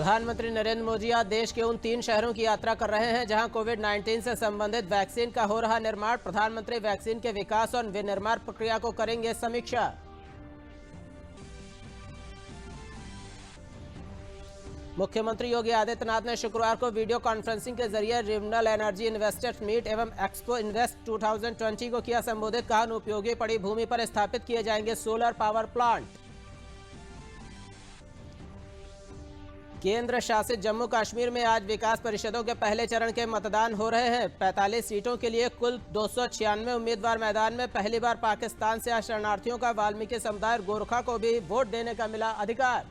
प्रधानमंत्री नरेंद्र मोदी आज देश के उन 3 शहरों की यात्रा कर रहे हैं जहां कोविड-19 से संबंधित वैक्सीन का हो रहा निर्माण। प्रधानमंत्री वैक्सीन के विकास और विनिर्माण प्रक्रिया को करेंगे समीक्षा। मुख्यमंत्री योगी आदित्यनाथ ने शुक्रवार को वीडियो कॉन्फ्रेंसिंग के जरिए रीजनल एनर्जी इन्वेस्टर्स मीट एवं एक्सपो इन्वेस्ट 2020 को किया संबोधित। कहा, अनुपयोगी पड़ी भूमि पर स्थापित किए जाएंगे सोलर पावर प्लांट। केंद्र शासित जम्मू कश्मीर में आज विकास परिषदों के पहले चरण के मतदान हो रहे हैं। 45 सीटों के लिए कुल 296 उम्मीदवार मैदान में। पहली बार पाकिस्तान से आए शरणार्थियों का वाल्मीकि समुदाय गोरखा को भी वोट देने का मिला अधिकार।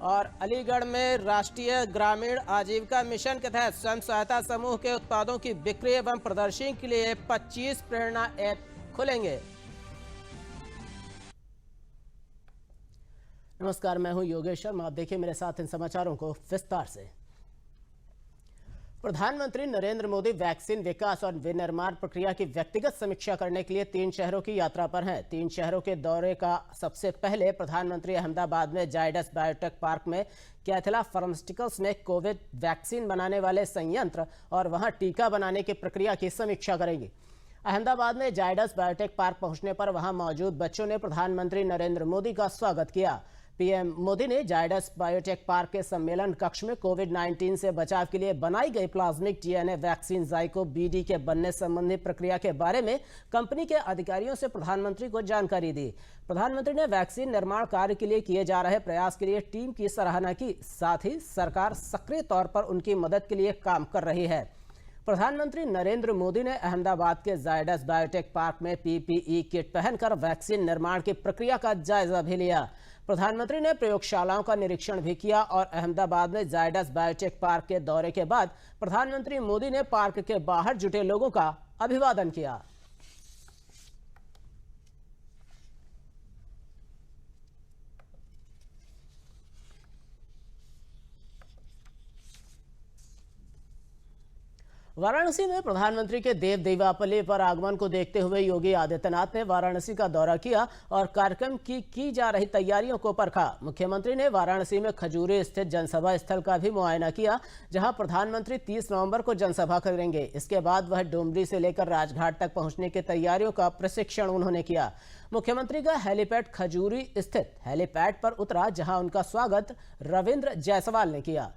और अलीगढ़ में राष्ट्रीय ग्रामीण आजीविका मिशन के तहत स्वयं सहायता समूह के उत्पादों की बिक्री एवं प्रदर्शनी के लिए 25 प्रेरणा ऐप खुलेंगे। नमस्कार, मैं हूं योगेश शर्मा। आप देखिए मेरे साथ इन समाचारों को विस्तार से। प्रधानमंत्री नरेंद्र मोदी वैक्सीन विकास और विनिर्माण प्रक्रिया की व्यक्तिगत समीक्षा करने के लिए 3 शहरों की यात्रा पर हैं। 3 शहरों के दौरे का सबसे पहले प्रधानमंत्री अहमदाबाद में जायडस बायोटेक पार्क में कैडिला फार्मास्यूटिकल्स में कोविड वैक्सीन बनाने वाले संयंत्र और वहां टीका बनाने की प्रक्रिया की समीक्षा करेंगे। अहमदाबाद में जायडस बायोटेक पार्क पहुंचने पर वहां मौजूद बच्चों ने प्रधानमंत्री नरेंद्र मोदी का स्वागत किया। पीएम मोदी ने जायडस बायोटेक पार्क के सम्मेलन कक्ष में कोविड-19 से बचाव के लिए बनाई गई प्लाज्मिक डीएनए वैक्सीन जाइको बीडी के बनने संबंधी प्रक्रिया के बारे में कंपनी के अधिकारियों से प्रधानमंत्री को जानकारी दी। प्रधानमंत्री ने वैक्सीन निर्माण कार्य के लिए किए जा रहे प्रयास के लिए टीम की सराहना की। साथ ही सरकार सक्रिय तौर पर उनकी मदद के लिए काम कर रही है। प्रधानमंत्री नरेंद्र मोदी ने अहमदाबाद के जायडस बायोटेक पार्क में पीपीई किट पहनकर वैक्सीन निर्माण की प्रक्रिया का जायजा भी लिया। प्रधानमंत्री ने प्रयोगशालाओं का निरीक्षण भी किया और अहमदाबाद में जायडस बायोटेक पार्क के दौरे के बाद प्रधानमंत्री मोदी ने पार्क के बाहर जुटे लोगों का अभिवादन किया। वाराणसी में प्रधानमंत्री के देव दीपावली पर आगमन को देखते हुए योगी आदित्यनाथ ने वाराणसी का दौरा किया और कार्यक्रम की जा रही तैयारियों को परखा। मुख्यमंत्री ने वाराणसी में खजूरी स्थित जनसभा स्थल का भी मुआयना किया, जहां प्रधानमंत्री 30 नवंबर को जनसभा करेंगे। इसके बाद वह डुमरी से लेकर राजघाट तक पहुंचने की तैयारियों का प्रशिक्षण उन्होंने किया। मुख्यमंत्री का हेलीपैड खजूरी स्थित हेलीपैड पर उतरा, जहां उनका स्वागत रविंद्र जायसवाल ने किया।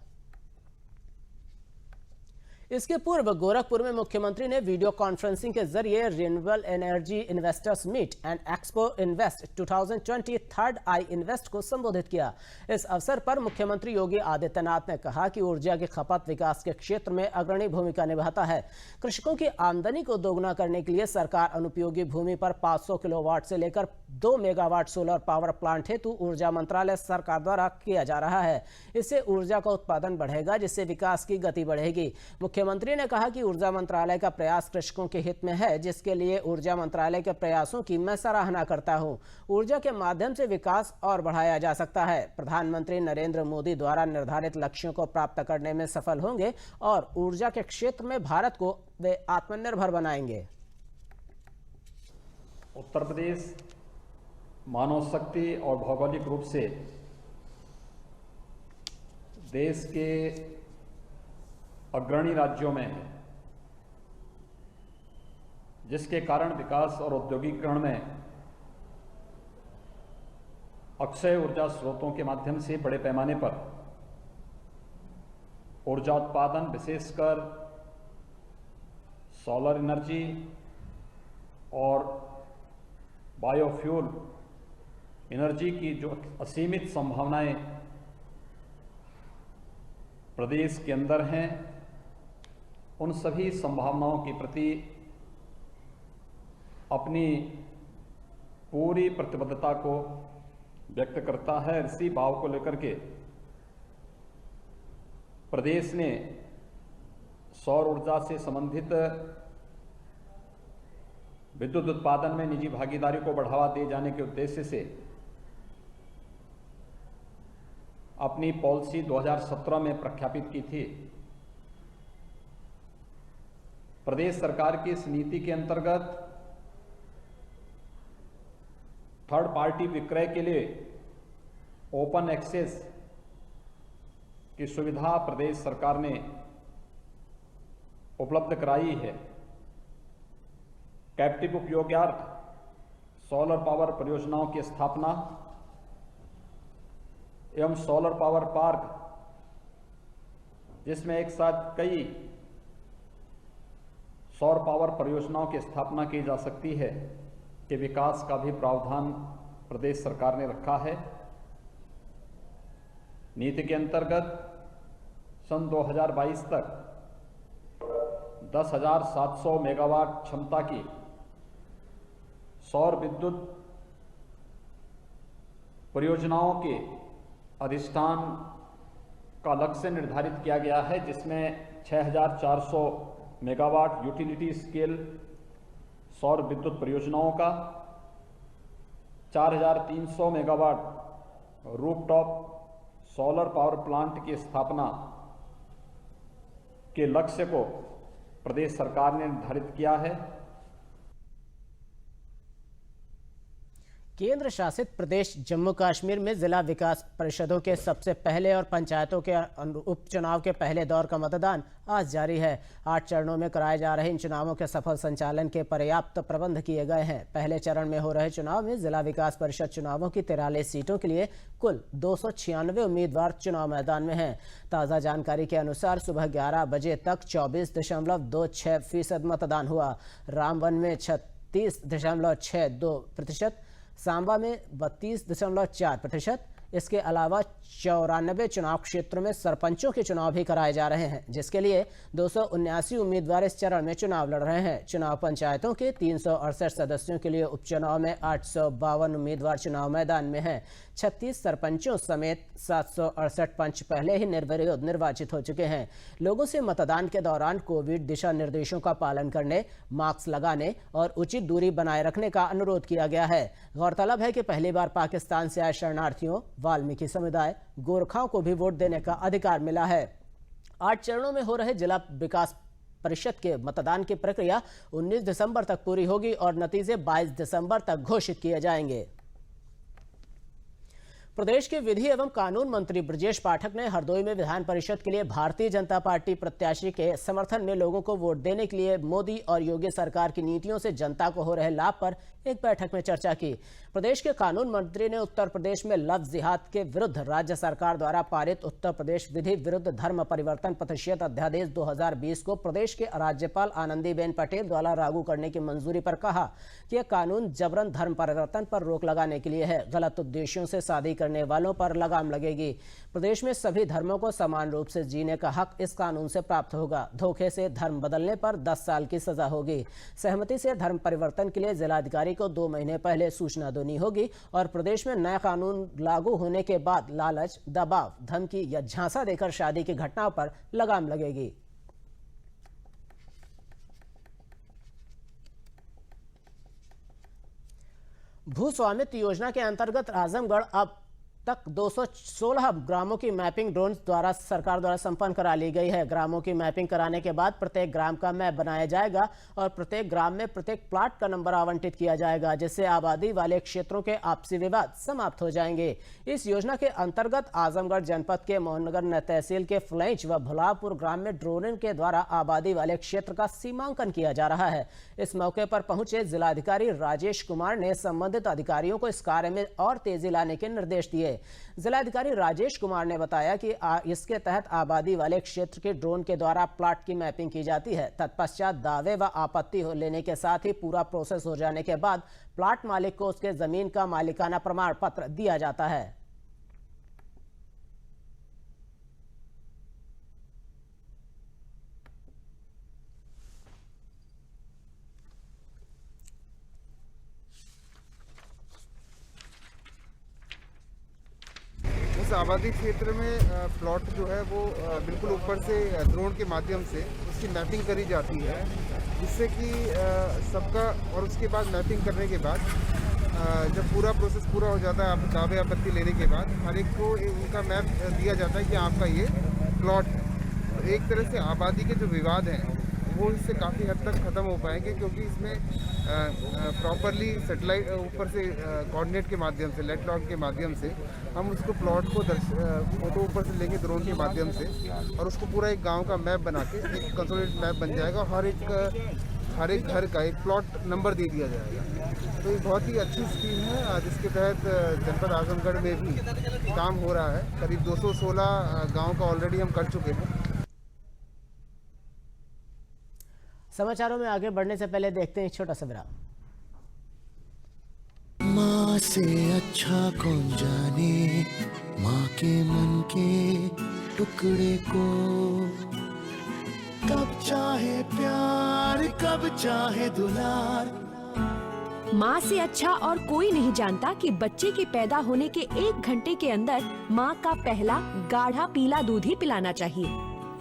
इसके पूर्व गोरखपुर में मुख्यमंत्री ने वीडियो कॉन्फ्रेंसिंग के जरिए renewable energy investors meet and expo invest 2020 third I invest को संबोधित किया। इस अवसर पर मुख्यमंत्री योगी आदित्यनाथ ने कहा कि ऊर्जा की खपत विकास के क्षेत्र में अग्रणी भूमिका निभाता है। कृषकों की आमदनी को दोगुना करने के लिए सरकार अनुपयोगी भूमि पर 500 किलोवाट से लेकर 2 मेगावाट सोलर पावर प्लांट हेतु ऊर्जा मंत्रालय सरकार द्वारा किया जा रहा है। इससे ऊर्जा का उत्पादन बढ़ेगा, जिससे विकास की गति बढ़ेगी। मुख्यमंत्री ने कहा कि ऊर्जा मंत्रालय का प्रयास कृषकों के हित में है, जिसके लिए ऊर्जा मंत्रालय के प्रयासों की मैं सराहना करता हूं। ऊर्जा के माध्यम से विकास और बढ़ाया जा सकता है। प्रधानमंत्री नरेंद्र मोदी द्वारा निर्धारित लक्ष्यों को प्राप्त करने में सफल होंगे और ऊर्जा के क्षेत्र में भारत को वे आत्मनिर्भर बनाएंगे। उत्तर प्रदेश मानव शक्ति और भौगोलिक रूप से देश के अग्रणी राज्यों में है, जिसके कारण विकास और औद्योगिकीकरण में अक्षय ऊर्जा स्रोतों के माध्यम से बड़े पैमाने पर ऊर्जा उत्पादन, विशेषकर सोलर एनर्जी और बायोफ्यूल एनर्जी की जो असीमित संभावनाएं प्रदेश के अंदर हैं, उन सभी संभावनाओं के प्रति अपनी पूरी प्रतिबद्धता को व्यक्त करता है। इसी भाव को लेकर के प्रदेश ने सौर ऊर्जा से संबंधित विद्युत उत्पादन में निजी भागीदारी को बढ़ावा दिए जाने के उद्देश्य से अपनी पॉलिसी 2017 में प्रख्यापित की थी। प्रदेश सरकार की इस नीति के अंतर्गत थर्ड पार्टी विक्रय के लिए ओपन एक्सेस की सुविधा प्रदेश सरकार ने उपलब्ध कराई है। कैप्टिव उपयोगार्थ सोलर पावर परियोजनाओं की स्थापना एवं सोलर पावर पार्क, जिसमें एक साथ कई सौर पावर परियोजनाओं की स्थापना की जा सकती है, के विकास का भी प्रावधान प्रदेश सरकार ने रखा है। नीति के अंतर्गत सन 2022 तक 10,700 मेगावाट क्षमता की सौर विद्युत परियोजनाओं के अधिष्ठान का लक्ष्य निर्धारित किया गया है, जिसमें 6,400 मेगावाट यूटिलिटी स्केल सौर विद्युत परियोजनाओं का, 4,300 megawatt rooftop solar power plant की स्थापना के लक्ष्य को प्रदेश सरकार ने निर्धारित किया है। केंद्र शासित प्रदेश जम्मू कश्मीर में जिला विकास परिषदों के सबसे पहले और पंचायतों के उपचुनाव के पहले दौर का मतदान आज जारी है। 8 चरणों में कराए जा रहे इन चुनावों के सफल संचालन के पर्याप्त प्रबंध किए गए हैं। पहले चरण में हो रहे चुनाव में जिला विकास परिषद चुनावों की 43 सीटों के लिए कुल 296 उम्मीदवार चुनाव मैदान में हैं। ताज़ा जानकारी के अनुसार सुबह 11 बजे तक 24.26% मतदान हुआ। रामबन में 36.62%, सांबा में 32.4%। इसके अलावा 94 चुनाव क्षेत्रों में सरपंचों के चुनाव भी कराए जा रहे हैं, जिसके लिए 279 उम्मीदवार इस चरण में चुनाव लड़ रहे हैं। चुनाव पंचायतों के 368 सदस्यों के लिए उपचुनाव में 852 उम्मीदवार चुनाव मैदान में हैं। 36 सरपंचों समेत 768 पंच पहले ही निर्विरोध निर्वाचित हो चुके हैं। लोगों से मतदान के दौरान कोविड दिशा निर्देशों का पालन करने, मास्क लगाने और उचित दूरी बनाए रखने का अनुरोध किया गया है। गौरतलब है कि पहली बार पाकिस्तान से आए शरणार्थियों, वाल्मीकि समुदाय, गोरखाओं को भी वोट देने का अधिकार मिला है। 8 चरणों में हो रहे जिला विकास परिषद के मतदान की प्रक्रिया 19 दिसंबर तक पूरी होगी और नतीजे 22 दिसंबर तक घोषित किए जाएंगे। प्रदेश के विधि एवं कानून मंत्री ब्रजेश पाठक ने हरदोई में विधान परिषद के लिए भारतीय जनता पार्टी प्रत्याशी के समर्थन में लोगों को वोट देने के लिए मोदी और योगी सरकार की नीतियों से जनता को हो रहे लाभ पर एक बैठक में चर्चा की। प्रदेश के कानून मंत्री ने उत्तर प्रदेश में लव जिहाद के विरुद्ध राज्य सरकार द्वारा पारित उत्तर प्रदेश विधि विरुद्ध धर्म परिवर्तन प्रतिषेध अध्यादेश 2020 को प्रदेश के राज्यपाल आनंदीबेन पटेल द्वारा लागू करने की मंजूरी पर कहा कि यह कानून जबरन धर्म परिवर्तन पर रोक लगाने के लिए है। गलत उद्देश्यों से शादी करने वालों पर लगाम लगेगी। प्रदेश में सभी धर्मों को समान रूप से जीने का हक इस कानून से प्राप्त होगा। धोखे से धर्म बदलने पर 10 साल की सजा होगी। सहमति से धर्म परिवर्तन के लिए जिलाधिकारी को 2 महीने पहले सूचना देनी होगी और प्रदेश में नया कानून लागू होने के बाद लालच, दबाव, धमकी या झांसा देकर शादी की घटनाओं पर लगाम लगेगी। भू स्वामित्व योजना के अंतर्गत आजमगढ़ अब तक 216 ग्रामों की मैपिंग ड्रोन द्वारा सरकार द्वारा संपन्न करा ली गई है। ग्रामों की मैपिंग कराने के बाद प्रत्येक ग्राम का मैप बनाया जाएगा और प्रत्येक ग्राम में प्रत्येक प्लाट का नंबर आवंटित किया जाएगा, जिससे आबादी वाले क्षेत्रों के आपसी विवाद समाप्त हो जाएंगे। इस योजना के अंतर्गत आजमगढ़ जनपद के मोहनगर तहसील के फुलैच व भुलापुर ग्राम में ड्रोन के द्वारा आबादी वाले क्षेत्र का सीमांकन किया जा रहा है। इस मौके पर पहुंचे जिलाधिकारी राजेश कुमार ने संबंधित अधिकारियों को इस कार्य में और तेजी लाने के निर्देश दिए। जिलाधिकारी राजेश कुमार ने बताया कि इसके तहत आबादी वाले क्षेत्र के ड्रोन के द्वारा प्लाट की मैपिंग की जाती है। तत्पश्चात दावे व आपत्ति लेने के साथ ही पूरा प्रोसेस हो जाने के बाद प्लाट मालिक को उसके जमीन का मालिकाना प्रमाण पत्र दिया जाता है। आबादी क्षेत्र में प्लॉट जो है वो बिल्कुल ऊपर से ड्रोन के माध्यम से उसकी मैपिंग करी जाती है, जिससे कि सबका, और उसके बाद मैपिंग करने के बाद जब पूरा प्रोसेस पूरा हो जाता है, दावे आपत्ति लेने के बाद हर एक को उनका मैप दिया जाता है कि आपका ये प्लॉट, एक तरह से आबादी के जो विवाद हैं वो इससे काफ़ी हद तक ख़त्म हो पाएंगे, क्योंकि इसमें प्रॉपरली सेटेलाइट ऊपर से कोऑर्डिनेट के माध्यम से, लेट लॉग के माध्यम से हम उसको प्लॉट को फोटो ऊपर से लेंगे ड्रोन के माध्यम से, और उसको पूरा एक गांव का मैप बना के एक कंसोलिडेटेड मैप बन जाएगा। हर एक घर का एक प्लॉट नंबर दे दिया जाएगा। तो ये बहुत ही अच्छी स्कीम है, जिसके तहत जनपद आजमगढ़ में भी काम हो रहा है। करीब 216 गांव का ऑलरेडी हम कर चुके हैं। समाचारों में आगे बढ़ने से पहले देखते हैं एक छोटा सा विराम। माँ से अच्छा कौन जाने माँ के मन के टुकड़े को, कब चाहे प्यार कब चाहे दुलार। माँ से अच्छा और कोई नहीं जानता कि बच्चे के पैदा होने के 1 घंटे के अंदर माँ का पहला गाढ़ा पीला दूध ही पिलाना चाहिए।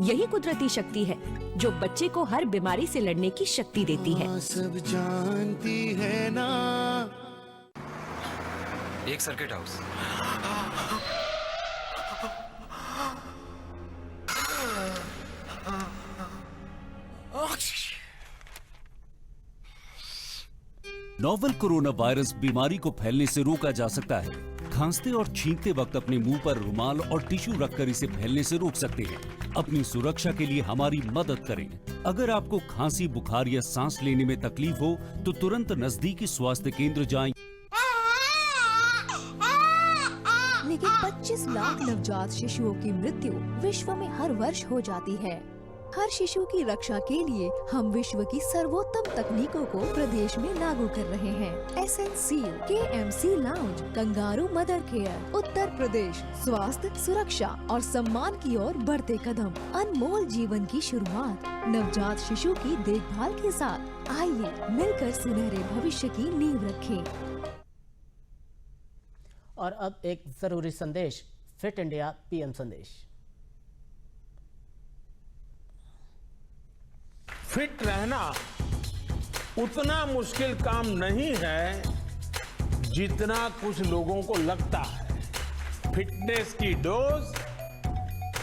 यही कुदरती शक्ति है जो बच्चे को हर बीमारी से लड़ने की शक्ति देती है। माँ सब जानती है ना। एक circuit house, novel corona virus बीमारी को फैलने से रोका जा सकता है। खांसते और छींकते वक्त अपने मुंह पर रुमाल और टिश्यू रखकर इसे फैलने से रोक सकते हैं। अपनी सुरक्षा के लिए हमारी मदद करें। अगर आपको खांसी, बुखार या सांस लेने में तकलीफ हो तो तुरंत नजदीकी स्वास्थ्य केंद्र जाएं। लेकिन 25 लाख नवजात शिशुओं की मृत्यु विश्व में हर वर्ष हो जाती है। हर शिशु की रक्षा के लिए हम विश्व की सर्वोत्तम तकनीकों को प्रदेश में लागू कर रहे हैं। SNCU, KMC lounge, kangaroo mother care, Uttar Pradesh स्वास्थ्य, सुरक्षा और सम्मान की ओर बढ़ते कदम, अनमोल जीवन की शुरुआत नवजात शिशु की देखभाल के साथ। आइए मिलकर सुनहरे भविष्य की नींव रखें। और अब एक जरूरी संदेश, फिट इंडिया PM संदेश। फिट रहना उतना मुश्किल काम नहीं है जितना कुछ लोगों को लगता है। फिटनेस की डोज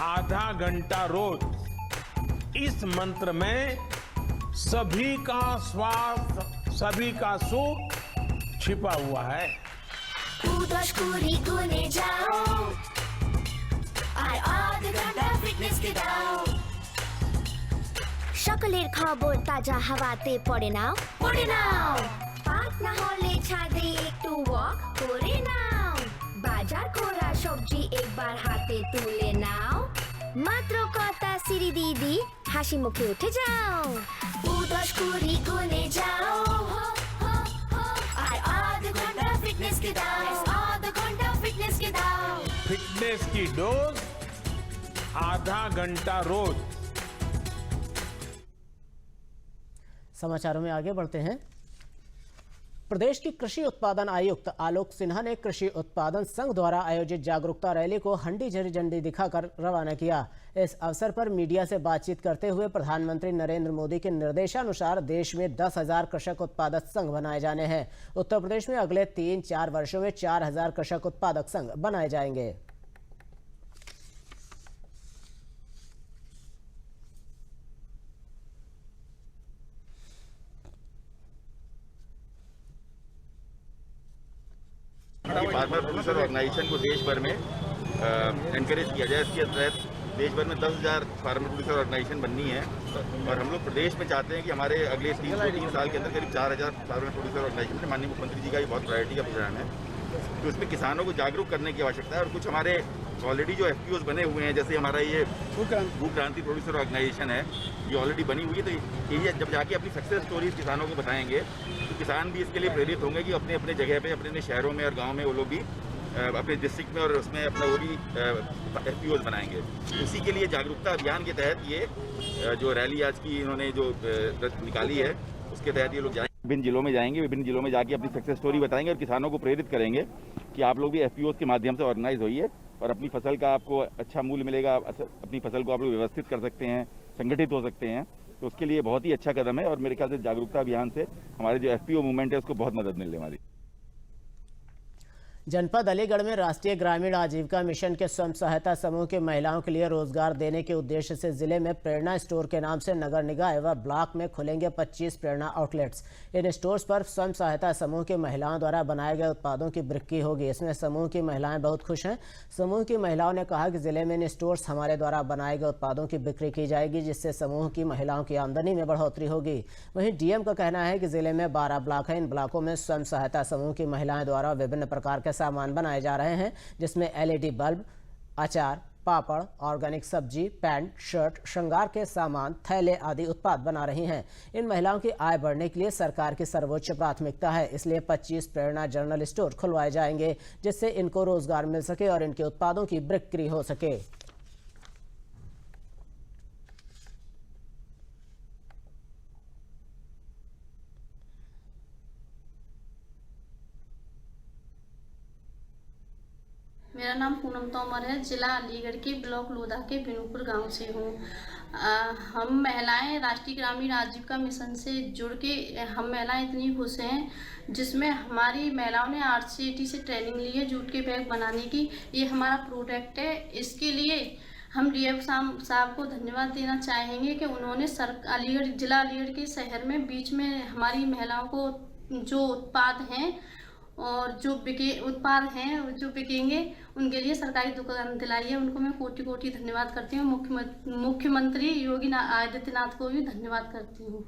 आधा घंटा रोज। इस मंत्र में सभी का स्वास्थ्य, सभी का सुख छिपा हुआ है। जाओ आधा घंटा फिटनेस के दाओ। সকলের খবর তাজা হাওয়াতে পড়ে নাও, পড়ে নাও। পাক না হলে ছাদে একটু ওয়াক করে নাও। বাজার করা সবজি একবার হাতে তুলে নাও। মাত্র কথা সিঁড়ি দিদি হাসি মুখে উঠে যাও। 10-20 গুণে যাও আর আধা ঘন্টা ফিটনেস के दाओ। आधा घंटा फिटनेस के दाओ। फिटनेस की डोज आधा घंटा रोज। समाचारों में आगे बढ़ते हैं। प्रदेश की कृषि उत्पादन आयुक्त आलोक सिन्हा ने कृषि उत्पादन संघ द्वारा आयोजित जागरूकता रैली को हंडी झंडी दिखाकर रवाना किया। इस अवसर पर मीडिया से बातचीत करते हुए प्रधानमंत्री नरेंद्र मोदी के निर्देशानुसार देश में 10,000 कृषक उत्पादक संघ बनाए जाने हैं। उत्तर प्रदेश में अगले 3-4 वर्षों में 4,000 कृषक उत्पादक संघ बनाए जाएंगे। फार्मर प्रोड्यूसर ऑर्गेनाइजेशन को देश भर में एनकरेज किया जाए। इसके तहत देश भर में 10,000 फार्मर प्रोड्यूसर ऑर्गेनाइजेशन बननी है और हम लोग प्रदेश में चाहते हैं कि हमारे अगले 3 साल के अंदर करीब 4,000 फार्मर प्रोड्यूसर ऑर्गेनाइजेशन है। माननीय मुख्यमंत्री जी का ये बहुत प्रायोरिटी का प्रोग्राम है, तो इसमें किसानों को जागरूक करने की आवश्यकता है। और कुछ हमारे ऑलरेडी जो FPOs बने हुए हैं, जैसे हमारा ये भू क्रांति प्रोड्यूसर ऑर्गेनाइजेशन है, ये ऑलरेडी बनी हुई है। तो ये जब जाके अपनी सक्सेस स्टोरीज किसानों को बताएंगे तो किसान भी इसके लिए प्रेरित होंगे कि अपने अपने जगह पे, अपने शहरों में और गांव में वो लोग भी अपने डिस्ट्रिक्ट में और उसमें अपना वो भी FPOs बनाएंगे। उसी के लिए जागरूकता अभियान के तहत ये जो रैली आज की इन्होंने जो निकाली है, उसके तहत ये लोग जाएंगे, विभिन्न जिलों में जाएंगे, विभिन्न जिलों में जाके अपनी सक्सेस स्टोरी बताएंगे और किसानों को प्रेरित करेंगे कि आप लोग भी FPOs के माध्यम से ऑर्गेनाइज होइए और अपनी फसल का आपको अच्छा मूल्य मिलेगा। अपनी फसल को आप लोग व्यवस्थित कर सकते हैं, संगठित हो सकते हैं। तो उसके लिए बहुत ही अच्छा कदम है और मेरे ख्याल से जागरूकता अभियान से हमारे जो FPO मूवमेंट है उसको बहुत मदद मिलने वाली। जनपद अलीगढ़ में राष्ट्रीय ग्रामीण आजीविका मिशन के स्वयं सहायता समूह की महिलाओं के लिए रोजगार देने के उद्देश्य से जिले में प्रेरणा स्टोर के नाम से नगर निकाय व ब्लॉक में खुलेंगे 25 प्रेरणा आउटलेट्स। इन स्टोर्स पर स्वयं सहायता समूह की महिलाओं द्वारा बनाए गए उत्पादों की बिक्री होगी। इसमें समूह की महिलाएं बहुत खुश हैं। समूह की महिलाओं ने कहा कि जिले में इन स्टोर्स हमारे द्वारा बनाए गए उत्पादों की बिक्री की जाएगी, जिससे समूह की महिलाओं की आमदनी में बढ़ोतरी होगी। वहीं डीएम का कहना है कि जिले में 12 ब्लॉक हैं। इन ब्लॉकों में स्वयं सहायता समूह की महिलाएं द्वारा विभिन्न प्रकार के सामान बनाए जा रहे हैं, जिसमें LED बल्ब, अचार, पापड़, ऑर्गेनिक सब्जी, पैंट, शर्ट, श्रृंगार के सामान, थैले आदि उत्पाद बना रही हैं। इन महिलाओं की आय बढ़ने के लिए सरकार की सर्वोच्च प्राथमिकता है, इसलिए 25 प्रेरणा जनरल स्टोर खुलवाए जाएंगे, जिससे इनको रोजगार मिल सके और इनके उत्पादों की बिक्री हो सके। मेरा नाम पूनम तोमर है। जिला अलीगढ़ के ब्लॉक लोधा के बिनूपुर गांव से हूँ। हम महिलाएं राष्ट्रीय ग्रामीण आजीविका मिशन से जुड़ के हम महिलाएं इतनी खुश हैं, जिसमें हमारी महिलाओं ने RCAT से ट्रेनिंग ली है जूट के बैग बनाने की। ये हमारा प्रोडक्ट है। इसके लिए हम डीएम साहब को धन्यवाद देना चाहेंगे कि उन्होंने अलीगढ़ जिला अलीगढ़ के शहर में बीच में हमारी महिलाओं को जो उत्पाद हैं और जो उत्पाद हैं जो बिकेंगे उनके लिए सरकारी दुकान दिलाई है। उनको मैं कोटि कोटि धन्यवाद करती हूँ। मुख्यमंत्री योगी आदित्यनाथ को भी धन्यवाद करती हूँ।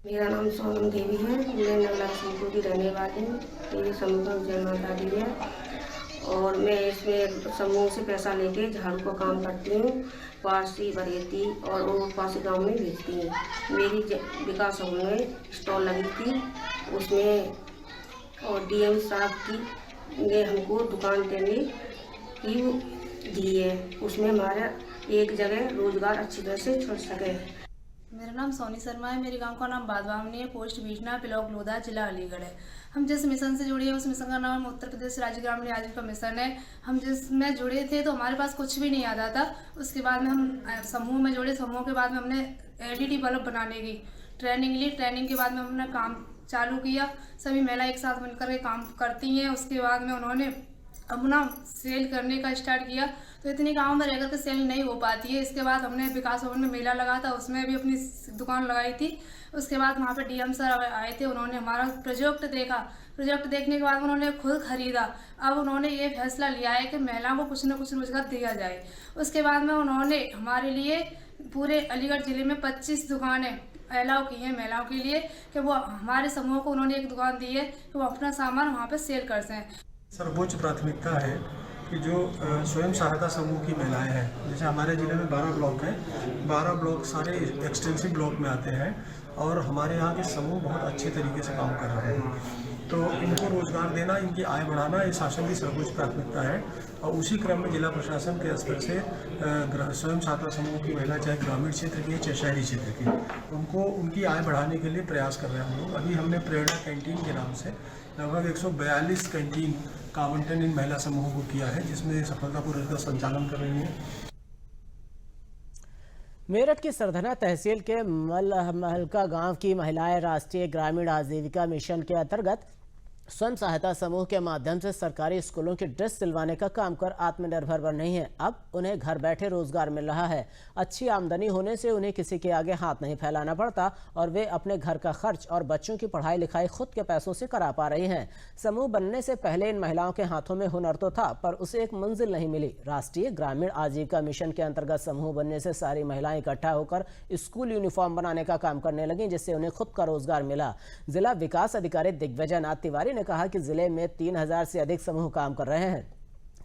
मेरा नाम सोनम देवी है। मैं नगला सिंहपुर की रहने वाली हूँ। मेरे समूह जय माता दी है और मैं इसमें समूह से पैसा लेके झाड़ू का काम करती हूँ। पासी बरेती और पासी गाँव में भेजती हूँ। मेरी विकास समूह में स्टॉल लगी थी, उसमें और डीएम साहब की ने हमको दुकान देने की दी है। उसमें हमारा एक जगह रोजगार अच्छी तरह से चल सके। मेरा नाम सोनी शर्मा है। मेरे गांव का नाम बादवामनी है, पोस्ट बीजना, ब्लॉक लोधा, जिला अलीगढ़ है। हम जिस मिशन से जुड़े हैं उस मिशन का नाम उत्तर प्रदेश राज्य ग्रामीण आजीविका मिशन है। हम जिसमें जुड़े थे तो हमारे पास कुछ भी नहीं आता था। उसके बाद में हम समूह में जुड़े। समूह के बाद में हमने LED बल्ब बनाने की ट्रेनिंग ली। ट्रेनिंग के बाद में हमने काम चालू किया। सभी महिला एक साथ मिलकर के काम करती हैं। उसके बाद में उन्होंने अपना सेल करने का स्टार्ट किया, तो इतनी गांव में रहकर के सेल नहीं हो पाती है। इसके बाद हमने विकास भवन में मेला लगा था, उसमें भी अपनी दुकान लगाई थी। उसके बाद वहाँ पे डीएम सर आए थे, उन्होंने हमारा प्रोजेक्ट देखा। प्रोजेक्ट देखने के बाद उन्होंने खुद खरीदा। अब उन्होंने ये फैसला लिया है कि महिलाओं को कुछ न कुछ रोजगार दिया जाए। उसके बाद में उन्होंने हमारे लिए पूरे अलीगढ़ जिले में 25 दुकानें अलाउ की हैं महिलाओं के लिए, कि वो हमारे समूह को उन्होंने एक दुकान दी है कि वो अपना सामान वहाँ पे सेल कर सकें। सर्वोच्च प्राथमिकता है कि जो स्वयं सहायता समूह की महिलाएं हैं, जैसे हमारे ज़िले में 12 ब्लॉक हैं, 12 ब्लॉक सारे एक्सटेंसिव ब्लॉक में आते हैं और हमारे यहाँ के समूह बहुत अच्छे तरीके से काम कर रहे हैं। तो इनको रोजगार देना, इनकी आय बढ़ाना ये शासन की सर्वोच्च प्राथमिकता है। और उसी क्रम में जिला प्रशासन के स्तर से स्वयं सहायता समूह की महिला, चाहे ग्रामीण क्षेत्र की चाहे शहरी क्षेत्र की, उनको उनकी आय बढ़ाने के लिए प्रयास कर रहे हैं हम लोग। अभी हमने प्रेरणा कैंटीन के नाम से लगभग 142 कैंटीन का आवंटन इन महिला समूहों को किया है, जिसमें सफलतापूर्वक संचालन कर रही है। मेरठ की सरधना तहसील के मलहमहलका गांव की महिलाएं राष्ट्रीय ग्रामीण आजीविका मिशन के अंतर्गत स्वयं सहायता समूह के माध्यम से सरकारी स्कूलों की ड्रेस सिलवाने का काम कर आत्मनिर्भर बन रही हैं। अब उन्हें घर बैठे रोजगार मिल रहा है। अच्छी आमदनी होने से उन्हें किसी के आगे हाथ नहीं फैलाना पड़ता और वे अपने घर का खर्च और बच्चों की पढ़ाई लिखाई खुद के पैसों से करा पा रही हैं। समूह बनने से पहले इन महिलाओं के हाथों में हुनर तो था, पर उसे एक मंजिल नहीं मिली। राष्ट्रीय ग्रामीण आजीविका मिशन के अंतर्गत समूह बनने से सारी महिलाएं इकट्ठा होकर स्कूल यूनिफॉर्म बनाने का काम करने लगी, जिससे उन्हें खुद का रोजगार मिला। जिला विकास अधिकारी दिग्विजय नाथ तिवारी ने कहा कि जिले में 3000 से अधिक समूह काम कर रहे हैं।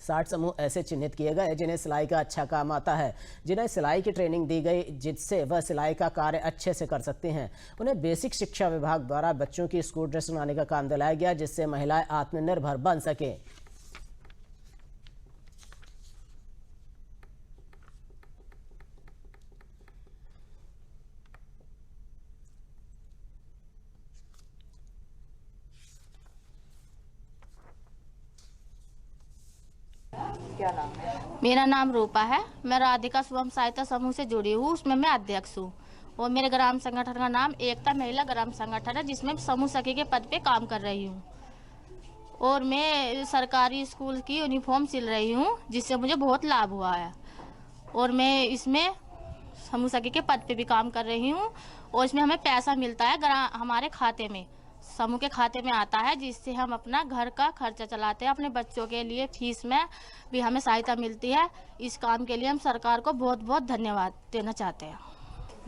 60 समूह ऐसे चिन्हित किए गए जिन्हें सिलाई का अच्छा काम आता है, जिन्हें सिलाई की ट्रेनिंग दी गई, जिससे वह सिलाई का कार्य अच्छे से कर सकते हैं। उन्हें बेसिक शिक्षा विभाग द्वारा बच्चों की स्कूल ड्रेस बनाने का काम दिलाया गया, जिससे महिलाएं आत्मनिर्भर बन सके। क्या नाम है? मेरा नाम रूपा है। मैं राधिका स्वयं सहायता समूह से जुड़ी हूँ, उसमें मैं अध्यक्ष हूँ। और मेरे ग्राम संगठन का नाम एकता महिला ग्राम संगठन है, जिसमें समूह सखी के पद पे काम कर रही हूँ। और मैं सरकारी स्कूल की यूनिफॉर्म सिल रही हूँ, जिससे मुझे बहुत लाभ हुआ है। और मैं इसमें समूह सखी के पद पे भी काम कर रही हूँ और इसमें हमें पैसा मिलता है हमारे खाते में, समूह के खाते में आता है, जिससे हम अपना घर का खर्चा चलाते हैं। अपने बच्चों के लिए फीस में भी हमें सहायता मिलती है। इस काम के लिए हम सरकार को बहुत बहुत धन्यवाद देना चाहते हैं।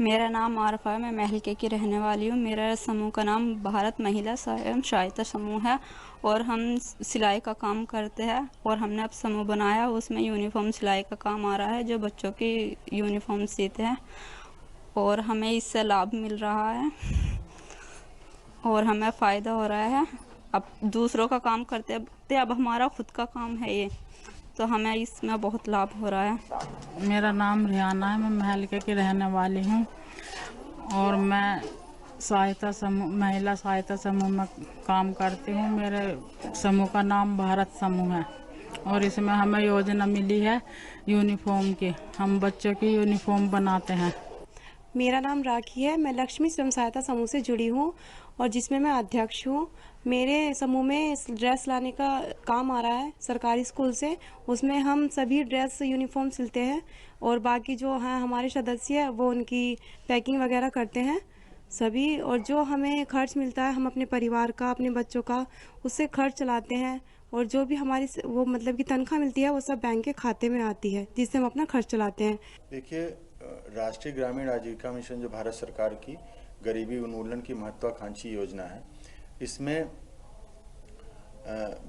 मेरा नाम आरफा है, मैं महलके की रहने वाली हूँ। मेरा समूह का नाम भारत महिला स्वयं सहायता समूह है और हम सिलाई का काम करते हैं और हमने अब समूह बनाया, उसमें यूनिफॉर्म सिलाई का काम आ रहा है, जो बच्चों की यूनिफॉर्म सीते हैं और हमें इससे लाभ मिल रहा है और हमें फ़ायदा हो रहा है। अब दूसरों का काम करते थे, अब हमारा खुद का काम है ये, तो हमें इसमें बहुत लाभ हो रहा है। मेरा नाम रिहाना है, मैं महलके की रहने वाली हूँ और मैं सहायता समूह महिला सहायता समूह में काम करती हूँ। मेरे समूह का नाम भारत समूह है और इसमें हमें योजना मिली है यूनिफॉर्म की। हम बच्चों की यूनिफॉर्म बनाते हैं। मेरा नाम राखी है, मैं लक्ष्मी स्वयं सहायता समूह से जुड़ी हूँ और जिसमें मैं अध्यक्ष हूँ। मेरे समूह में ड्रेस लाने का काम आ रहा है सरकारी स्कूल से, उसमें हम सभी ड्रेस यूनिफॉर्म सिलते हैं और बाकी जो हैं हमारे सदस्य हैं वो उनकी पैकिंग वगैरह करते हैं सभी। और जो हमें खर्च मिलता है हम अपने परिवार का, अपने बच्चों का, उससे खर्च चलाते हैं और जो भी हमारी वो मतलब की तनख्वाह मिलती है वो सब बैंक के खाते में आती है, जिससे हम अपना खर्च चलाते हैं। देखिए, राष्ट्रीय ग्रामीण आजीविका मिशन जो भारत सरकार की गरीबी उन्मूलन की महत्वाकांक्षी योजना है, इसमें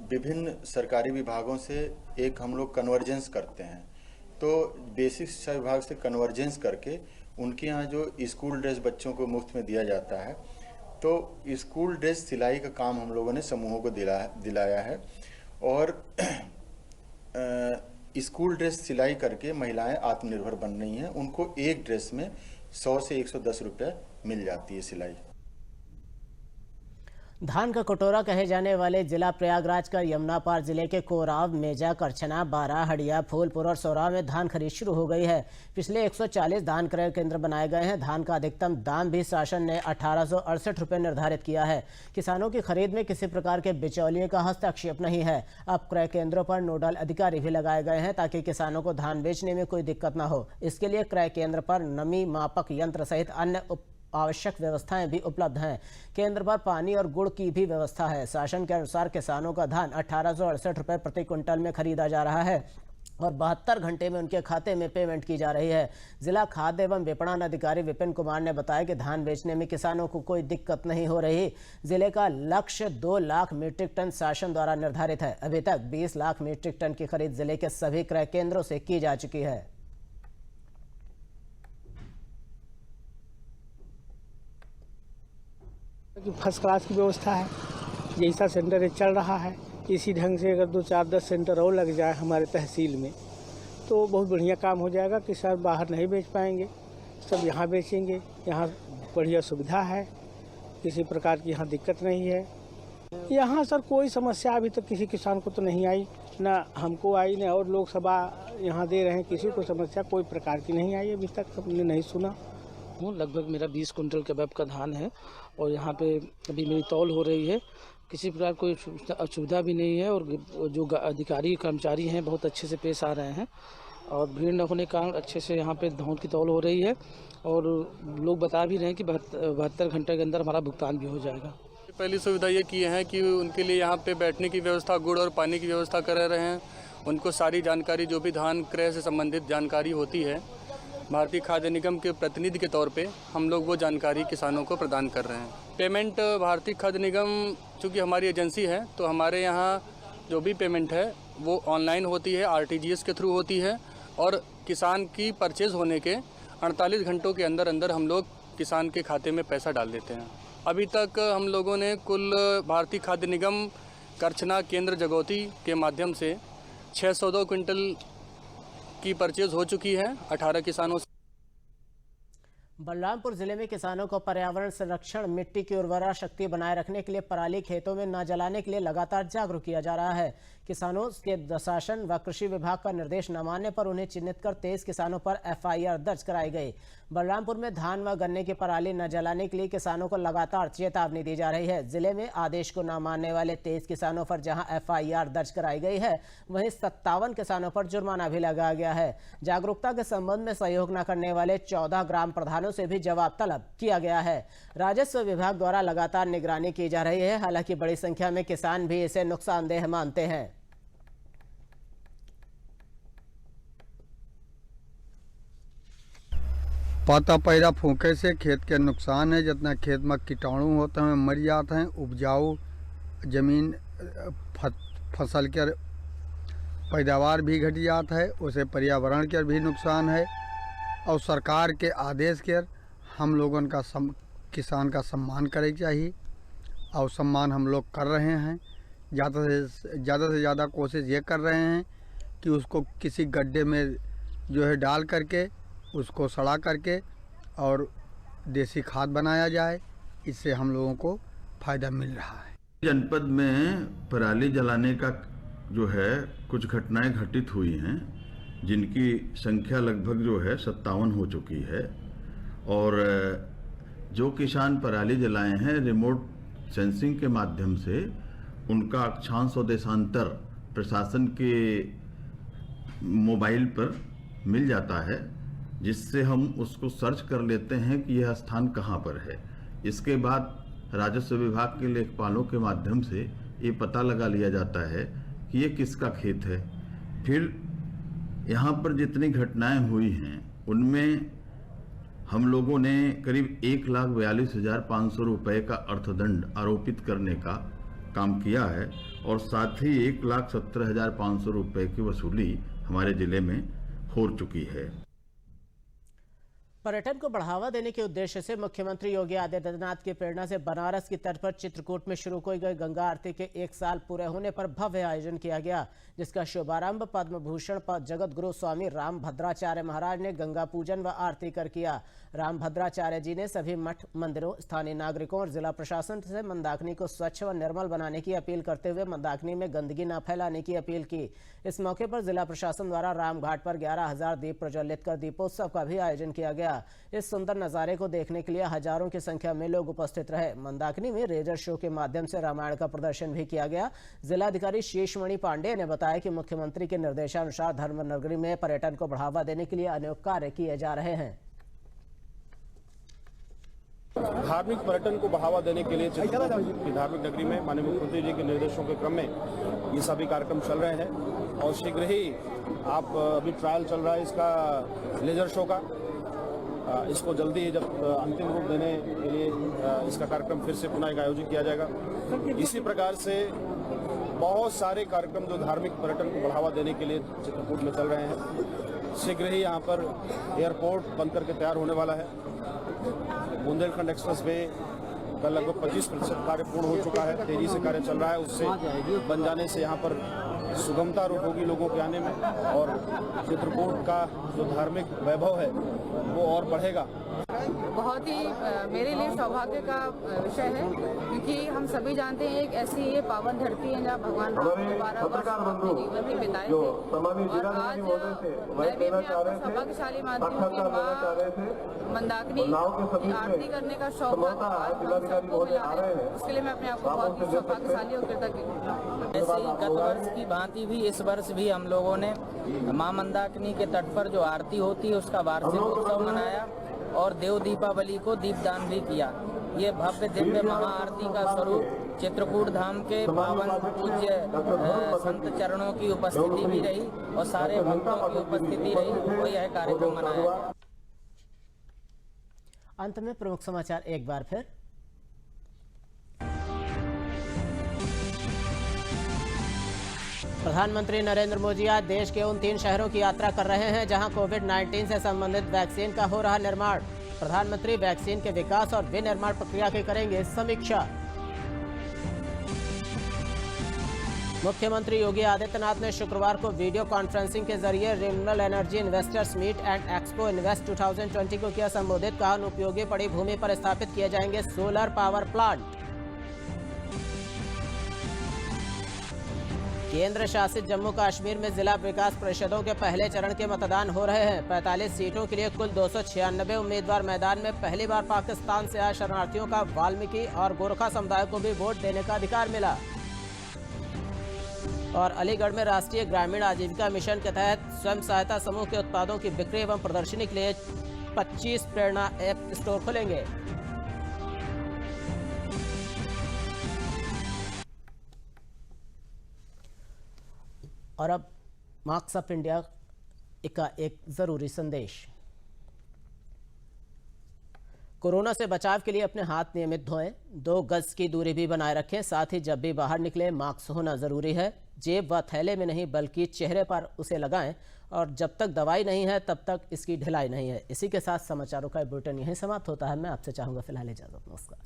विभिन्न सरकारी विभागों से एक हम लोग कन्वर्जेंस करते हैं। तो बेसिक शिक्षा विभाग से कन्वर्जेंस करके उनके यहाँ जो स्कूल ड्रेस बच्चों को मुफ्त में दिया जाता है, तो स्कूल ड्रेस सिलाई का काम हम लोगों ने समूहों को दिलाया है और स्कूल ड्रेस सिलाई करके महिलाएं आत्मनिर्भर बन रही हैं। उनको एक ड्रेस में 100 से 110 रुपये मिल जाती है सिलाई। धान का कटोरा कहे जाने वाले जिला प्रयागराज का यमुना पार जिले के कोराव, मेजा, करछना, बारा, हड़िया, फूलपुर और सौरा में धान खरीद शुरू हो गई है। पिछले 140 धान क्रय केंद्र बनाए गए हैं। धान का अधिकतम दाम भी शासन ने 1868 रुपये निर्धारित किया है। किसानों की खरीद में किसी प्रकार के बिचौलिए का हस्तक्षेप नहीं है। अब क्रय केंद्रों पर नोडल अधिकारी भी लगाए गए हैं ताकि किसानों को धान बेचने में कोई दिक्कत न हो। इसके लिए क्रय केंद्र पर नमी मापक यंत्र सहित अन्य आवश्यक व्यवस्थाएं भी उपलब्ध हैं। केंद्र पर पानी और गुड़ की भी व्यवस्था है। शासन के अनुसार किसानों का धान 1868 रुपये प्रति क्विंटल में खरीदा जा रहा है और 72 घंटे में उनके खाते में पेमेंट की जा रही है। जिला खाद्य एवं विपणन अधिकारी विपिन कुमार ने बताया कि धान बेचने में किसानों को कोई दिक्कत नहीं हो रही। जिले का लक्ष्य 2 लाख मीट्रिक टन शासन द्वारा निर्धारित है। अभी तक 20 लाख मीट्रिक टन की खरीद जिले के सभी क्रय केंद्रों से की जा चुकी है। फर्स्ट क्लास की व्यवस्था है, जैसा सेंटर चल रहा है इसी ढंग से अगर 2, 4, 10 सेंटर और लग जाए हमारे तहसील में तो बहुत बढ़िया काम हो जाएगा। किसान बाहर नहीं बेच पाएंगे, सब यहाँ बेचेंगे। यहाँ बढ़िया सुविधा है, किसी प्रकार की यहाँ दिक्कत नहीं है। यहाँ सर कोई समस्या अभी तक किसी किसान को तो नहीं आई, ना हमको आई, ना और लोग सभा यहाँ दे रहे हैं। किसी को समस्या कोई प्रकार की नहीं आई अभी तक, हमने नहीं सुना। लगभग मेरा 20 कुंटल के बैब का धान है और यहाँ पे अभी मेरी तौल हो रही है। किसी प्रकार कोई असुविधा भी नहीं है और जो अधिकारी कर्मचारी हैं बहुत अच्छे से पेश आ रहे हैं और भीड़ न होने के कारण अच्छे से यहाँ पे धान की तौल हो रही है और लोग बता भी रहे हैं कि 72 घंटे के अंदर हमारा भुगतान भी हो जाएगा। पहली सुविधा ये की है कि उनके लिए यहाँ पे बैठने की व्यवस्था, गुड़ और पानी की व्यवस्था कर रहे हैं। उनको सारी जानकारी, जो भी धान क्रय से संबंधित जानकारी होती है, भारतीय खाद्य निगम के प्रतिनिधि के तौर पे हम लोग वो जानकारी किसानों को प्रदान कर रहे हैं। पेमेंट भारतीय खाद्य निगम चूँकि हमारी एजेंसी है तो हमारे यहाँ जो भी पेमेंट है वो ऑनलाइन होती है, RTGS के थ्रू होती है और किसान की परचेज होने के 48 घंटों के अंदर अंदर हम लोग किसान के खाते में पैसा डाल देते हैं। अभी तक हम लोगों ने कुल भारतीय खाद्य निगम करछना केंद्र जगौती के माध्यम से 602 क्विंटल की परचेज हो चुकी है 18 किसानों से। बलरामपुर जिले में किसानों को पर्यावरण संरक्षण, मिट्टी की उर्वरा शक्ति बनाए रखने के लिए पराली खेतों में न जलाने के लिए लगातार जागरूक किया जा रहा है। किसानों के प्रशासन व कृषि विभाग का निर्देश न मानने पर उन्हें चिन्हित कर 23 किसानों पर FIR दर्ज कराई गई। बलरामपुर में धान व गन्ने की पराली न जलाने के लिए किसानों को लगातार चेतावनी दी जा रही है। जिले में आदेश को न मानने वाले 23 किसानों पर जहां FIR दर्ज कराई गई है, वहीं 57 किसानों पर जुर्माना भी लगाया गया है। जागरूकता के संबंध में सहयोग न करने वाले 14 ग्राम प्रधानों से भी जवाब तलब किया गया है। राजस्व विभाग द्वारा लगातार निगरानी की जा रही है। हालांकि बड़ी संख्या में किसान भी इसे नुकसानदेह मानते हैं। पाता पैरा फूंके से खेत के नुकसान है। जितना खेत में कीटाणु होते हैं मर जाते हैं, उपजाऊ जमीन फसल के पैदावार भी घट जाता है, उसे पर्यावरण के भी नुकसान है। और सरकार के आदेश के हम लोगों का किसान का सम्मान करे चाहिए और सम्मान हम लोग कर रहे हैं। ज़्यादा से ज़्यादा कोशिश ये कर रहे हैं कि उसको किसी गड्ढे में जो है डाल करके उसको सड़ा करके और देसी खाद बनाया जाए। इससे हम लोगों को फ़ायदा मिल रहा है। जनपद में पराली जलाने का जो है कुछ घटनाएं घटित हुई हैं, जिनकी संख्या लगभग जो है 57 हो चुकी है। और जो किसान पराली जलाए हैं, रिमोट सेंसिंग के माध्यम से उनका अक्षांश और देशांतर प्रशासन के मोबाइल पर मिल जाता है, जिससे हम उसको सर्च कर लेते हैं कि यह स्थान कहाँ पर है। इसके बाद राजस्व विभाग के लेखपालों के माध्यम से ये पता लगा लिया जाता है कि ये किसका खेत है। फिर यहाँ पर जितनी घटनाएं हुई हैं उनमें हम लोगों ने करीब 1,42,500 रुपये का अर्थदंड आरोपित करने का काम किया है और साथ ही 1,17,500 रुपये की वसूली हमारे जिले में हो चुकी है। पर्यटन को बढ़ावा देने के उद्देश्य से मुख्यमंत्री योगी आदित्यनाथ की प्रेरणा से बनारस की तट पर चित्रकूट में शुरू की गई गंगा आरती के 1 साल पूरे होने पर भव्य आयोजन किया गया, जिसका शुभारंभ पद्म भूषण जगत गुरु स्वामी राम भद्राचार्य महाराज ने गंगा पूजन व आरती कर किया। राम भद्राचार्य जी ने सभी मठ मंदिरों, स्थानीय नागरिकों और जिला प्रशासन से मंदाकिनी को स्वच्छ व निर्मल बनाने की अपील करते हुए मंदाकिनी में गंदगी न फैलाने की अपील की। इस मौके पर जिला प्रशासन द्वारा रामघाट पर 11,000 दीप प्रज्वलित कर दीपोत्सव का भी आयोजन किया गया। इस सुंदर नजारे को देखने के लिए हजारों की संख्या में लोग उपस्थित रहे। मंदाकिनी में रेजर शो के माध्यम से रामायण का प्रदर्शन भी किया गया। जिलाधिकारी शेषमणि पांडेय ने बताया कि मुख्यमंत्री के निर्देशानुसार धर्मनगरी में पर्यटन को बढ़ावा देने के लिए अनेक कार्य किए जा रहे हैं। धार्मिक पर्यटन को बढ़ावा देने के लिए चित्रकूट की धार्मिक नगरी में माननीय मुख्यमंत्री जी के निर्देशों के क्रम में ये सभी कार्यक्रम चल रहे हैं और शीघ्र ही अभी ट्रायल चल रहा है इसका लेजर शो का। इसको जल्दी ही जब अंतिम रूप देने के लिए इसका कार्यक्रम फिर से पुनः आयोजित किया जाएगा। इसी प्रकार से बहुत सारे कार्यक्रम जो धार्मिक पर्यटन को बढ़ावा देने के लिए चित्रकूट में चल रहे हैं। शीघ्र ही यहाँ पर एयरपोर्ट बन करके तैयार होने वाला है। बुंदेलखंड एक्सप्रेस वे का लगभग 25% कार्य पूर्ण हो चुका है, तेजी से कार्य चल रहा है। उससे बन जाने से यहाँ पर सुगमता रूप होगी लोगों के आने में और चित्रकूट का जो धार्मिक वैभव है वो और बढ़ेगा। बहुत ही मेरे लिए सौभाग्य का विषय है, क्योंकि हम सभी जानते हैं एक ऐसी ये पावन धरती है जहाँ भगवान राम ने 12 वर्ष अपने जीवन में बिताए थे। और आज मैं भी अपने आप को सौभाग्यशाली मानती हूँ कि माँ मंदाकिनी की आरती करने का सौभाग्य आज हम सबको मिला है। उसके लिए मैं अपने आप को बहुत ही सौभाग्यशाली और कृतज्ञ हूँ। ऐसे ही गत वर्ष की भांति भी इस वर्ष भी हम लोगों ने माँ मंदाकिनी के तट पर जो आरती होती है उसका वार्षिक उत्सव मनाया और देव दीपावली को दीपदान भी किया। ये भव्य दिव्य महाआरती का स्वरूप चित्रकूट धाम के पावन पूज्य संत चरणों की उपस्थिति भी रही और सारे भक्तों की उपस्थिति रही, वो यह कार्यक्रम मनाया। अंत में प्रमुख समाचार एक बार फिर। प्रधानमंत्री नरेंद्र मोदी आज देश के उन 3 शहरों की यात्रा कर रहे हैं जहां कोविड-19 से संबंधित वैक्सीन का हो रहा निर्माण। प्रधानमंत्री वैक्सीन के विकास और विनिर्माण प्रक्रिया की करेंगे समीक्षा। मुख्यमंत्री योगी आदित्यनाथ ने शुक्रवार को वीडियो कॉन्फ्रेंसिंग के जरिए renewable energy investors meet and expo invest 2020 को किया संबोधित। कहा, अनुपयोगी पड़ी भूमि पर स्थापित किए जाएंगे सोलर पावर प्लांट। केंद्र शासित जम्मू कश्मीर में जिला विकास परिषदों के पहले चरण के मतदान हो रहे हैं। 45 सीटों के लिए कुल 296 उम्मीदवार मैदान में। पहली बार पाकिस्तान से आए शरणार्थियों का वाल्मीकि और गोरखा समुदाय को भी वोट देने का अधिकार मिला। और अलीगढ़ में राष्ट्रीय ग्रामीण आजीविका मिशन के तहत स्वयं सहायता समूह के उत्पादों की बिक्री एवं प्रदर्शनी के लिए 25 प्रेरणा ऐप स्टोर खुलेंगे। और अब मार्क्स ऑफ इंडिया का एक जरूरी संदेश। कोरोना से बचाव के लिए अपने हाथ नियमित धोएं, 2 गज की दूरी भी बनाए रखें। साथ ही जब भी बाहर निकलें मास्क होना जरूरी है। जेब व थैले में नहीं बल्कि चेहरे पर उसे लगाएं। और जब तक दवाई नहीं है तब तक इसकी ढिलाई नहीं है। इसी के साथ समाचारों का बुलेटिन यहीं समाप्त होता है। मैं आपसे चाहूंगा फिलहाल इजाजत। नमस्कार।